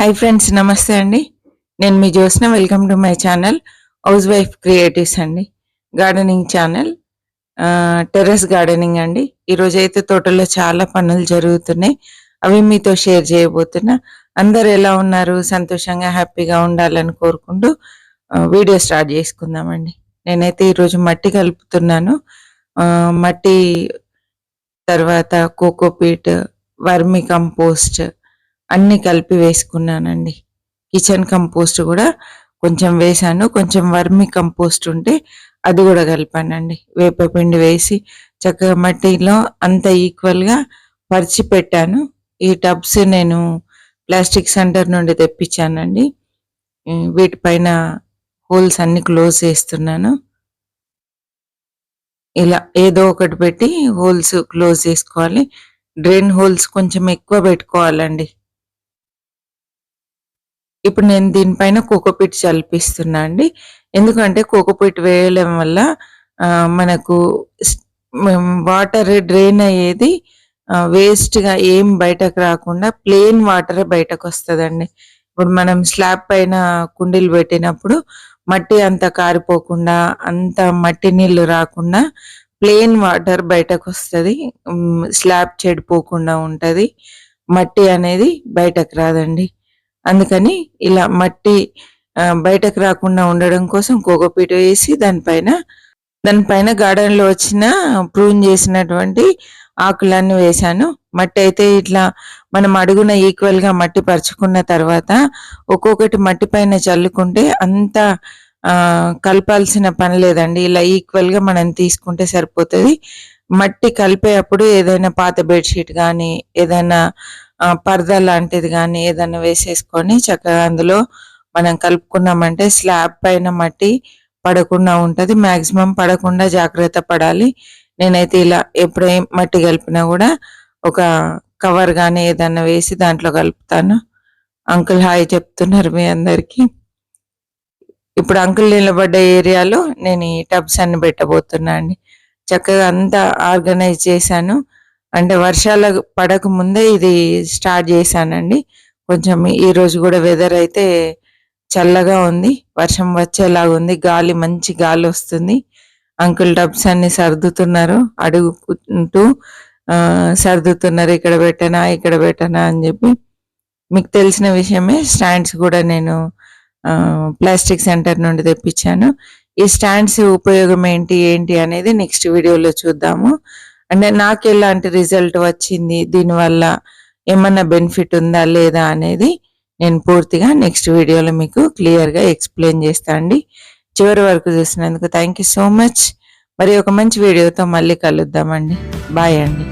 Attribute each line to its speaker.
Speaker 1: Hi friends, నమస్తే అండి. నేను మీ Jyothsna. Welcome to my channel house wife creatives అండి. గార్డెనింగ్ ఛానల్, టెర్రస్ గార్డెనింగ్ అండి. ఈరోజు అయితే తోటలో చాలా పనులు జరుగుతున్నాయి, అవి మీతో షేర్ చేయబోతున్నా. అందరు ఎలా ఉన్నారు? సంతోషంగా హ్యాపీగా ఉండాలని కోరుకుంటూ వీడియో స్టార్ట్ చేసుకుందామండి. నేనైతే ఈరోజు మట్టి కలుపుతున్నాను. మట్టి తర్వాత కోకోపీట్, వర్మి కంపోస్ట్ అన్ని కలిపి వేసుకున్నానండి. కిచెన్ కంపోస్ట్ కూడా కొంచెం వేసాను, కొంచెం వర్మి కంపోస్ట్ ఉంటే అది కూడా కలిపానండి. వేపపిండి వేసి చక్కగా మట్టిలో అంత ఈక్వల్గా పరిచి పెట్టాను. ఈ టబ్స్ నేను ప్లాస్టిక్ సెంటర్ నుండి తెప్పించానండి. వీటిపైన హోల్స్ అన్ని క్లోజ్ చేస్తున్నాను. ఇలా ఏదో ఒకటి పెట్టి హోల్స్ క్లోజ్ చేసుకోవాలి. డ్రైన్ హోల్స్ కొంచెం ఎక్కువ పెట్టుకోవాలండి. ఇప్పుడు నేను దీనిపైన కోకోపీట్ చల్పిస్తున్నా అండి. ఎందుకంటే కోకోపీట్ వేయడం వల్ల మనకు వాటర్ డ్రైన్ అయ్యేది వేస్ట్గా ఏం బయటకు రాకుండా ప్లెయిన్ వాటర్ బయటకు వస్తుందండి. ఇప్పుడు మనం స్లాబ్ పైన కుండీలు పెట్టినప్పుడు మట్టి అంత కారిపోకుండా, అంత మట్టి నీళ్ళు రాకుండా ప్లెయిన్ వాటర్ బయటకు వస్తుంది. స్లాబ్ చెడిపోకుండా ఉంటుంది, మట్టి అనేది బయటకు రాదండి. అందుకని ఇలా మట్టి బయటకు రాకుండా ఉండడం కోసం కోకోపీట్ వేసి దానిపైన గార్డెన్ లో వచ్చిన ప్రూన్ చేసినటువంటి ఆకులన్నీ వేశాను. మట్టి అయితే ఇట్లా మనం అడుగున ఈక్వల్ గా మట్టి పరుచుకున్న తర్వాత ఒక్కొక్కటి మట్టి పైన చల్లుకుంటే అంత కలపాల్సిన పని లేదండి. ఇలా ఈక్వల్ గా మనం తీసుకుంటే సరిపోతుంది. మట్టి కలిపేటప్పుడు ఏదైనా పాత బెడ్షీట్ కానీ, ఏదైనా పరదా లాంటిది కానీ ఏదైనా వేసేసుకొని చక్కగా అందులో మనం కలుపుకున్నామంటే స్లాబ్ పైన మట్టి పడకుండా ఉంటుంది. మ్యాక్సిమం పడకుండా జాగ్రత్త పడాలి. నేనైతే ఇలా ఎప్పుడే మట్టి కలిపినా కూడా ఒక కవర్ కానీ ఏదైనా వేసి దాంట్లో కలుపుతాను. అంకుల్ హాయ్ చెప్తున్నారు మీ అందరికీ. ఇప్పుడు అంకుల్ నిలబడ్డ ఏరియాలో నేను ఈ టబ్స్ అన్ని పెట్టబోతున్నా అండి. చక్కగా అంతా ఆర్గనైజ్ చేశాను. అంటే వర్షాలు పడక ముందే ఇది స్టార్ట్ చేశానండి. కొంచెం ఈ రోజు కూడా వెదర్ అయితే చల్లగా ఉంది, వర్షం వచ్చేలాగా ఉంది, గాలి మంచి గాలి వస్తుంది. అంకుల్ టబ్స్ అన్ని సర్దుతున్నారు, అడుగుకుంటూ సర్దుతున్నారు. ఇక్కడ పెట్టనా అని చెప్పి. మీకు తెలిసిన విషయమే, స్టాండ్స్ కూడా నేను ప్లాస్టిక్ సెంటర్ నుండి తెప్పించాను. ఈ స్టాండ్స్ ఉపయోగం ఏంటి అనేది నెక్స్ట్ వీడియోలో చూద్దాము. అంటే నాకు ఎలాంటి రిజల్ట్ వచ్చింది, దీనివల్ల ఏమన్నా బెనిఫిట్ ఉందా లేదా అనేది నేను పూర్తిగా నెక్స్ట్ వీడియోలో మీకు క్లియర్గా ఎక్స్ప్లెయిన్ చేస్తా అండి. చివరి వరకు చూసినందుకు థ్యాంక్ యూ సో మచ్. మరి ఒక మంచి వీడియోతో మళ్ళీ కలుద్దామండి. బాయ్ అండి.